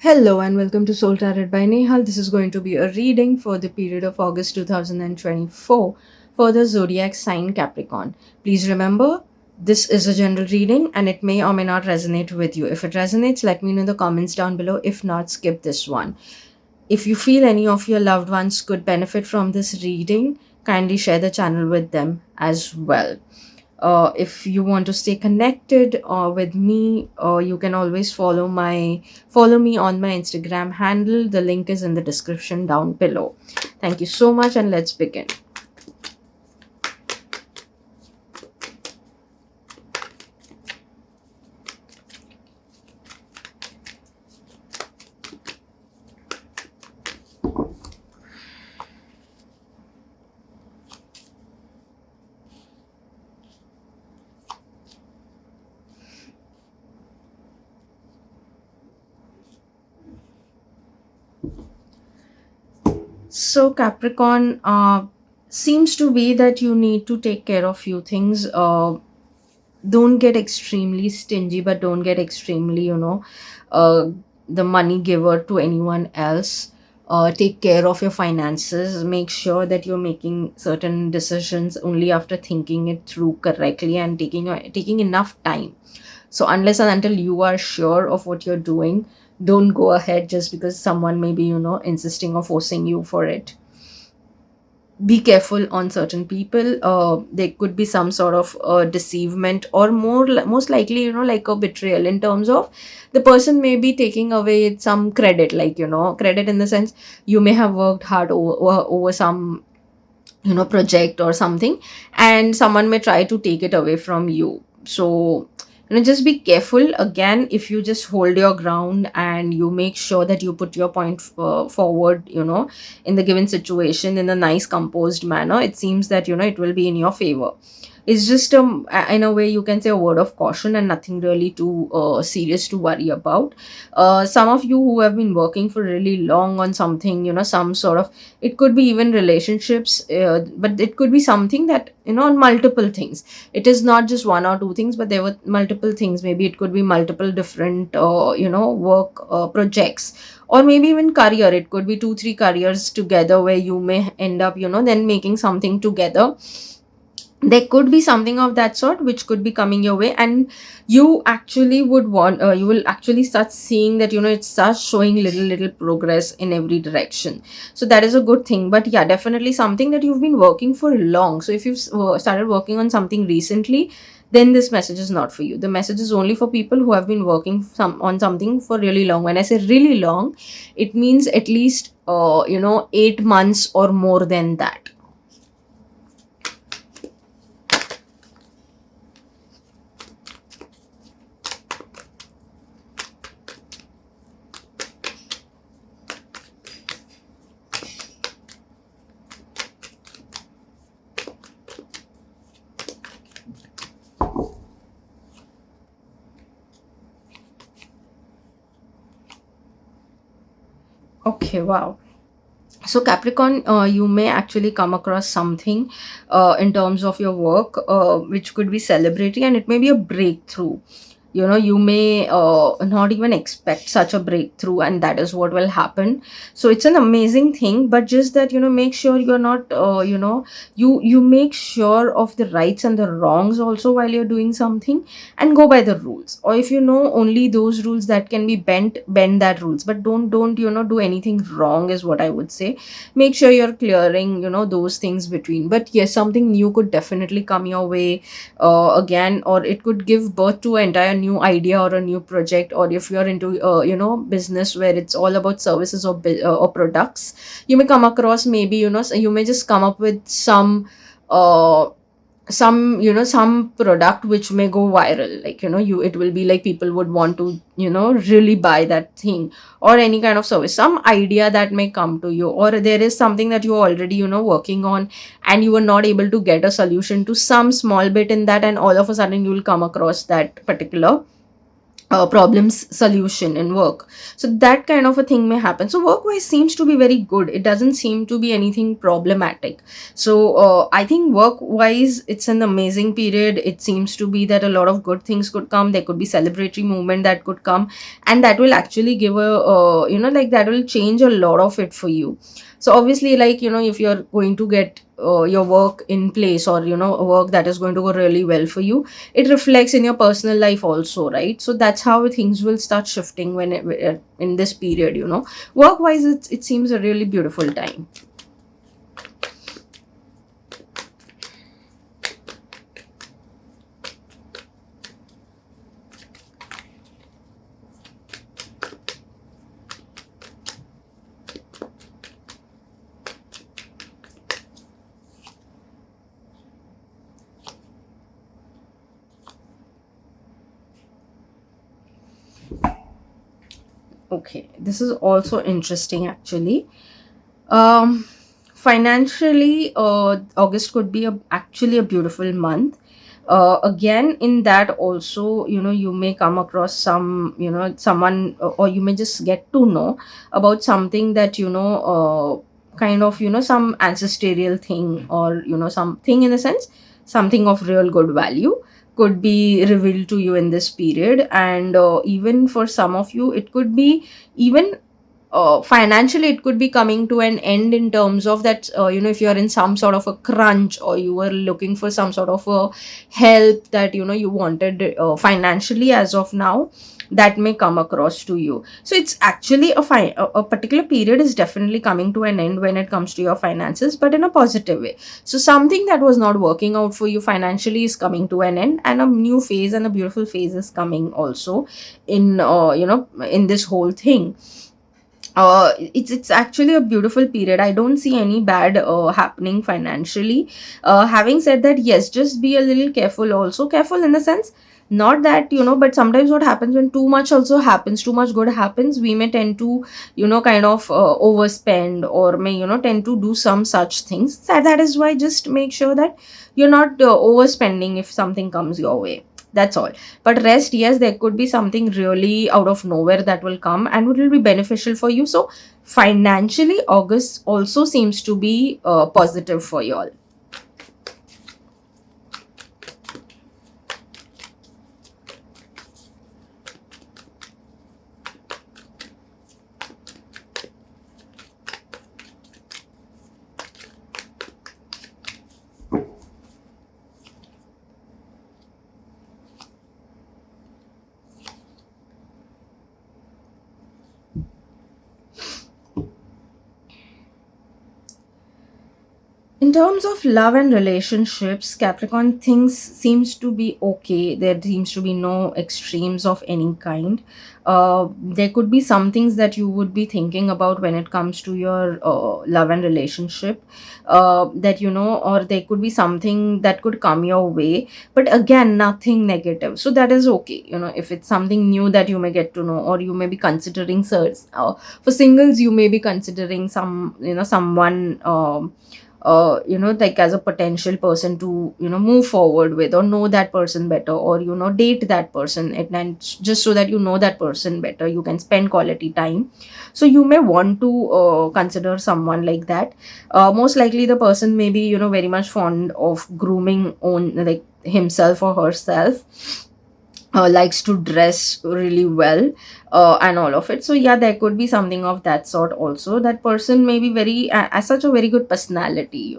Hello and welcome to Soul Tarot by Nehal. This is going to be a reading for the period of August 2024 for the zodiac sign Capricorn. Please remember, this is a general reading and it may or may not resonate with you. If it resonates, let me know in the comments down below. If not, skip this one. If you feel any of your loved ones could benefit from this reading, kindly share the channel with them as well. If you want to stay connected with me, you can always follow me on my Instagram handle. The link is in the description down below. Thank you so much, and let's begin. So Capricorn, seems to be that you need to take care of few things. Don't get extremely stingy, but don't get extremely, uh, the money giver to anyone else. Take care of your finances. Make sure that you're making certain decisions only after thinking it through correctly and taking enough time. So unless and until you are sure of what you're doing, don't go ahead just because someone may be, insisting or forcing you for it. Be careful on certain people. There could be some sort of deceivement, or most likely, like a betrayal, in terms of the person may be taking away some credit, like, credit in the sense you may have worked hard over some, project or something, and someone may try to take it away from you. So, just be careful. Again, if you just hold your ground and you make sure that you put your point forward, in the given situation in a nice composed manner, it seems that, it will be in your favor. It's just, in a way, you can say a word of caution and nothing really too serious to worry about. Some of you who have been working for really long on something, some sort of, it could be even relationships, but it could be something that, on multiple things. It is not just one or two things, but there were multiple things. Maybe it could be multiple different, work projects, or maybe even career. It could be two three careers together where you may end up, then making something together. There could be something of that sort which could be coming your way, and you actually would want, you will actually start seeing that, it starts showing little progress in every direction. So that is a good thing. But yeah, definitely something that you've been working for long. So if you've started working on something recently, then this message is not for you. The message is only for people who have been working on something for really long. When I say really long, it means at least 8 months or more than that. Okay, wow. So Capricorn, you may actually come across something in terms of your work, which could be celebrating, and it may be a breakthrough. You may not even expect such a breakthrough, and that is what will happen. So it's an amazing thing, but just that, make sure you're not, you make sure of the rights and the wrongs also while you're doing something, and go by the rules. Or if you know only those rules that can be bend that rules, but don't do anything wrong, is what I would say. Make sure you're clearing, those things between. But yes, something new could definitely come your way again, or it could give birth to an entire new idea or a new project. Or if you're into, business where it's all about services or products, you may come across, maybe, so you may just come up with uh some product which may go viral, like, it will be like people would want to, really buy that thing, or any kind of service, some idea that may come to you. Or there is something that you're already, working on, and you were not able to get a solution to some small bit in that, and all of a sudden you will come across that particular problems solution in work. So that kind of a thing may happen. So work wise seems to be very good, it doesn't seem to be anything problematic. So I think work wise it's an amazing period. It seems to be that a lot of good things could come, there could be celebratory movement that could come, and that will actually give a like that will change a lot of it for you. So obviously, like, if you're going to get your work in place, or a work that is going to go really well for you, it reflects in your personal life also, right? So that's how things will start shifting in this period. Work wise, it seems a really beautiful time. Okay, this is also interesting actually. um Financially, August could be actually a beautiful month. Again, in that also, you may come across someone, or you may just get to know about something that, kind of, some ancestral thing, or something, in a sense, something of real good value could be revealed to you in this period. And even for some of you, it could be even financially, it could be coming to an end, in terms of that, if you're in some sort of a crunch, or you were looking for some sort of a help that, you wanted financially, as of now, that may come across to you. So it's actually a particular period is definitely coming to an end when it comes to your finances, but in a positive way. So something that was not working out for you financially is coming to an end, and a new phase and a beautiful phase is coming also in in this whole thing. It's actually a beautiful period. I don't see any bad happening financially. Having said that, yes, just be a little careful, also careful in the sense, not that, but sometimes what happens when too much also happens, too much good happens, we may tend to, kind of overspend, or may, tend to do some such things. That is why, just make sure that you're not overspending if something comes your way. That's all. But rest, yes, there could be something really out of nowhere that will come and it will be beneficial for you. So financially, August also seems to be positive for you all. In terms of love and relationships, Capricorn, things seems to be okay. There seems to be no extremes of any kind. There could be some things that you would be thinking about when it comes to your love and relationship. That, or there could be something that could come your way, but again, nothing negative. So that is okay. If it's something new that you may get to know, or you may be considering search. For singles, you may be considering someone. Like, as a potential person to, move forward with, or know that person better, or, date that person, and just so that you know that person better, you can spend quality time. So you may want to consider someone like that. Most likely the person may be, very much fond of grooming on, like, himself or herself, likes to dress really well, and all of it. So yeah, there could be something of that sort also. That person may be very, as such, a very good personality,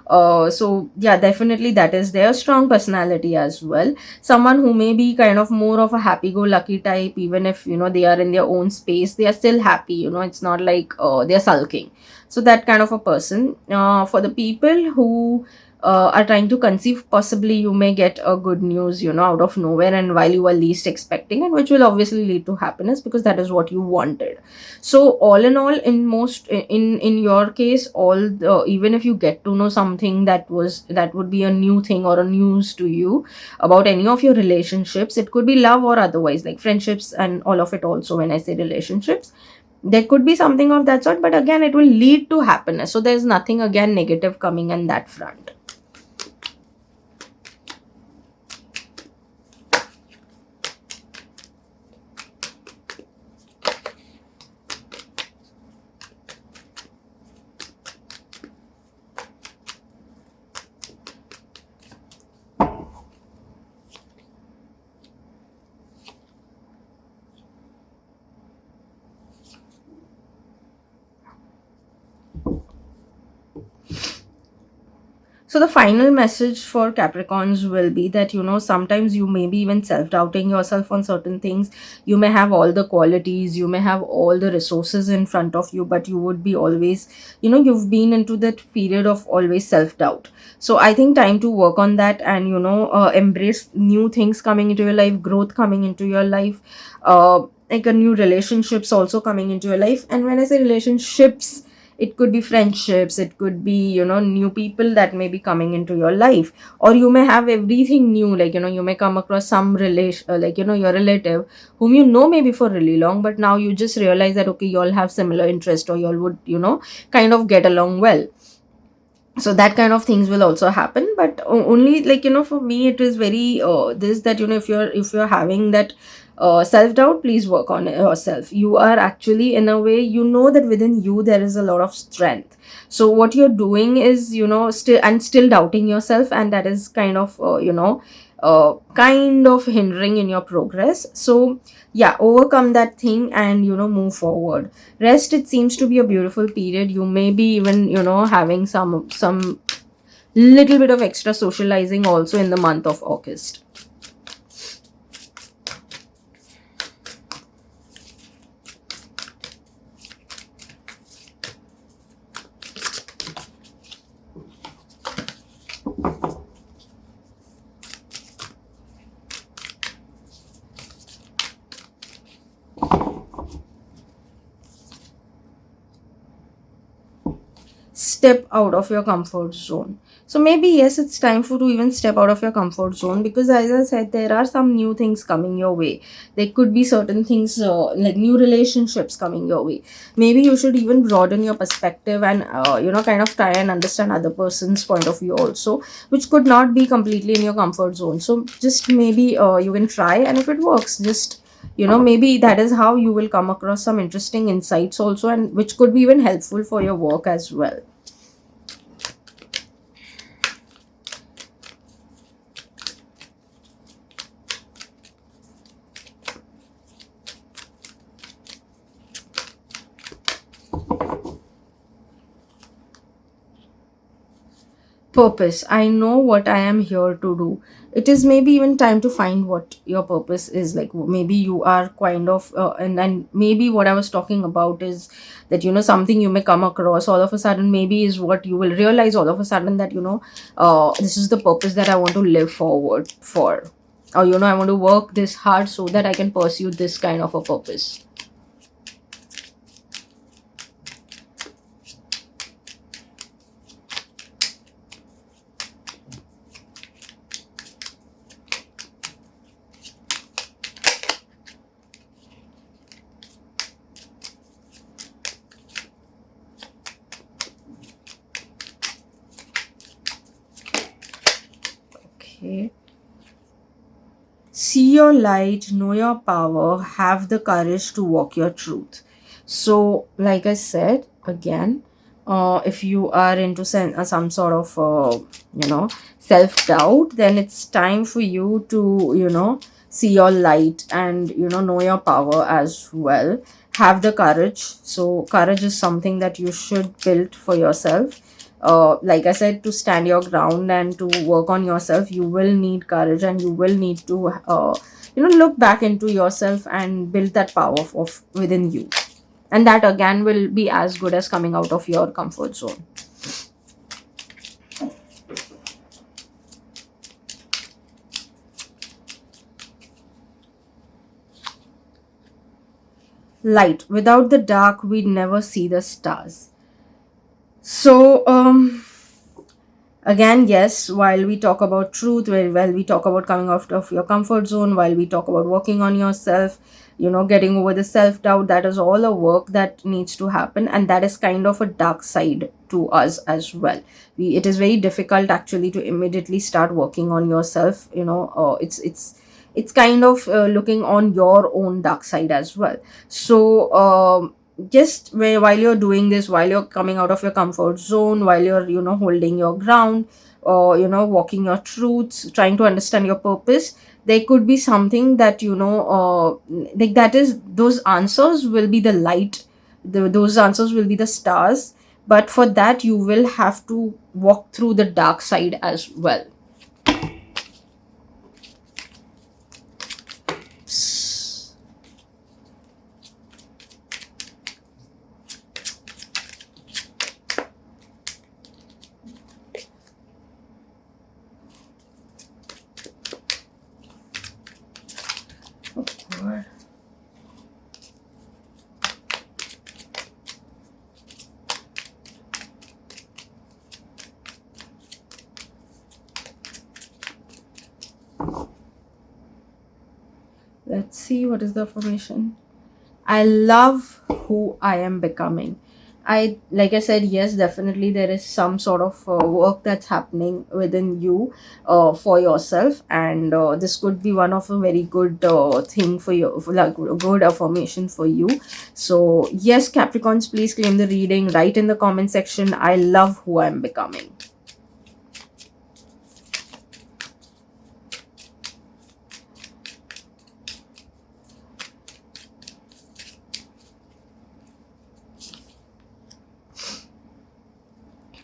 so yeah, definitely that is their strong personality as well. Someone who may be kind of more of a happy-go-lucky type, even if, they are in their own space, they are still happy. It's not like they're sulking. So that kind of a person. For the people who are trying to conceive, possibly you may get a good news, out of nowhere, and while you are least expecting, and which will obviously lead to happiness, because that is what you wanted. So all in all, in your case, even if you get to know something that would be a new thing or a news to you about any of your relationships, it could be love or otherwise, like friendships and all of it also. When I say relationships, there could be something of that sort, but again, it will lead to happiness. So there's nothing again negative coming in that front. So the final message for Capricorns will be that, sometimes you may be even self-doubting yourself on certain things. You may have all the qualities, you may have all the resources in front of you, but you would be always, you've been into that period of always self-doubt. So I think time to work on that, and embrace new things coming into your life, growth coming into your life, like a new relationships also coming into your life. And when I say relationships, it could be friendships, it could be new people that may be coming into your life, or you may have everything new, like you may come across some relation, like your relative whom maybe for really long, but now you just realize that okay, you all have similar interest, or you all would kind of get along well. So that kind of things will also happen, but only, like for me it is very this, that if you're having that self doubt, please work on yourself. You are actually, in a way, that within you there is a lot of strength. So what you're doing is, still doubting yourself, and that is kind of kind of hindering in your progress. So yeah, overcome that thing and move forward. Rest, it seems to be a beautiful period. You may be even having some little bit of extra socializing also in the month of August. Step out of your comfort zone. So maybe yes, it's time for to even step out of your comfort zone, because as I said, there are some new things coming your way. There could be certain things, like new relationships coming your way. Maybe you should even broaden your perspective, and kind of try and understand other person's point of view also, which could not be completely in your comfort zone. So just maybe you can try, and if it works, just maybe that is how you will come across some interesting insights also, and which could be even helpful for your work as well. Purpose. I know what I am here to do. It is maybe even time to find what your purpose is. Like maybe you are kind of, and maybe what I was talking about is that something you may come across all of a sudden, maybe is what you will realize all of a sudden, that this is the purpose that I want to live forward for, or I want to work this hard so that I can pursue this kind of a purpose. Okay. See your light, know your power, have the courage to walk your truth. So, like I said again, if you are into some sort of, self doubt, then it's time for you to, see your light, and, know your power as well. Have the courage. So, courage is something that you should build for yourself. Like I said, to stand your ground and to work on yourself, you will need courage, and you will need to look back into yourself and build that power of within you, and that again will be as good as coming out of your comfort zone. Light. Without the dark, we'd never see the stars. So again, yes, while we talk about truth, while we talk about coming out of your comfort zone, while we talk about working on yourself, getting over the self doubt, that is all a work that needs to happen, and that is kind of a dark side to us as well. It is very difficult actually to immediately start working on yourself. It's kind of looking on your own dark side as well. So just while you're doing this, while you're coming out of your comfort zone, while you're holding your ground, or walking your truths, trying to understand your purpose, there could be something that like that is, those answers will be the light, those answers will be the stars. but for that you will have to walk through the dark side as well. Oh, God. Let's see what is the affirmation. I love who I am becoming. I, like I said, yes, definitely there is some sort of work that's happening within you for yourself, and this could be one of a very good thing for you, for like a good affirmation for you. So, yes, Capricorns, please claim the reading. Write in the comment section, I love who I'm becoming.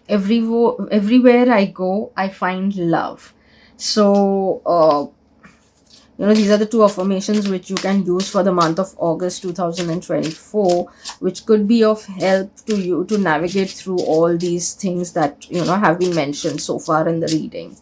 Everywhere I go, I find love. So, these are the two affirmations which you can use for the month of August 2024, which could be of help to you to navigate through all these things that, have been mentioned so far in the reading.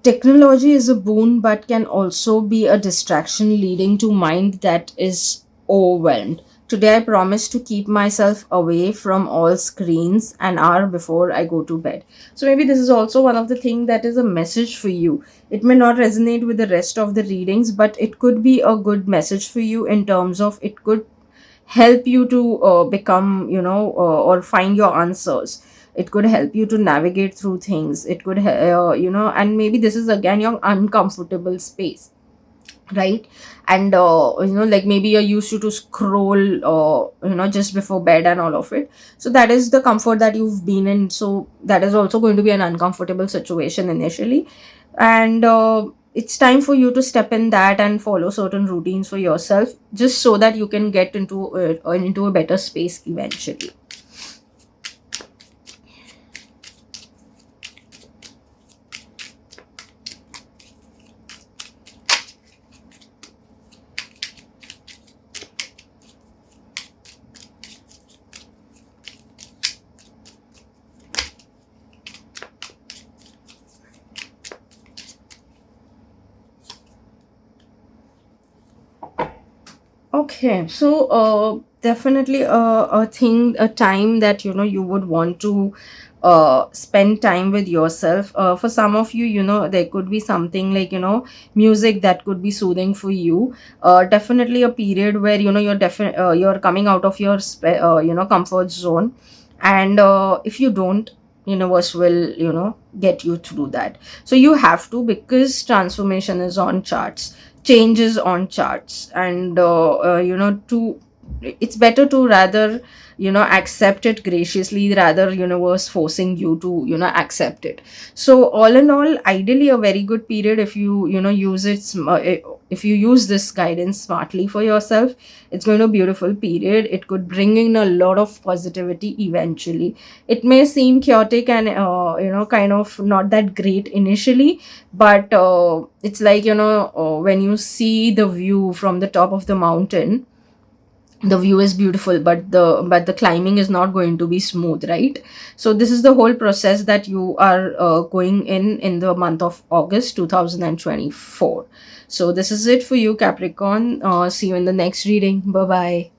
Technology is a boon but can also be a distraction, leading to mind that is overwhelmed. Today I promise to keep myself away from all screens an hour before I go to bed. So maybe this is also one of the things that is a message for you. It may not resonate with the rest of the readings, but it could be a good message for you in terms of it could help you to become, or find your answers. It could help you to navigate through things. It could and maybe this is again your uncomfortable space, right? And like maybe you're used to scroll just before bed and all of it. So that is the comfort that you've been in, so that is also going to be an uncomfortable situation initially. And it's time for you to step in that and follow certain routines for yourself, just so that you can get into a better space eventually. Okay, so definitely a time that you would want to spend time with yourself. For some of you, there could be something like music that could be soothing for you. Definitely a period where you're coming out of your comfort zone, and if you don't, universe will get you through that. So you have to, because transformation is on charts, changes on charts, and to it's better to rather accept it graciously, rather universe forcing you to accept it. So all in all, ideally a very good period if you use if you use this guidance smartly for yourself. It's going to be a beautiful period. It could bring in a lot of positivity eventually. It may seem chaotic and kind of not that great initially, but it's like when you see the view from the top of the mountain, the view is beautiful, but the climbing is not going to be smooth, right? So this is the whole process that you are going in the month of August 2024. So this is it for you, Capricorn. See you in the next reading. Bye bye.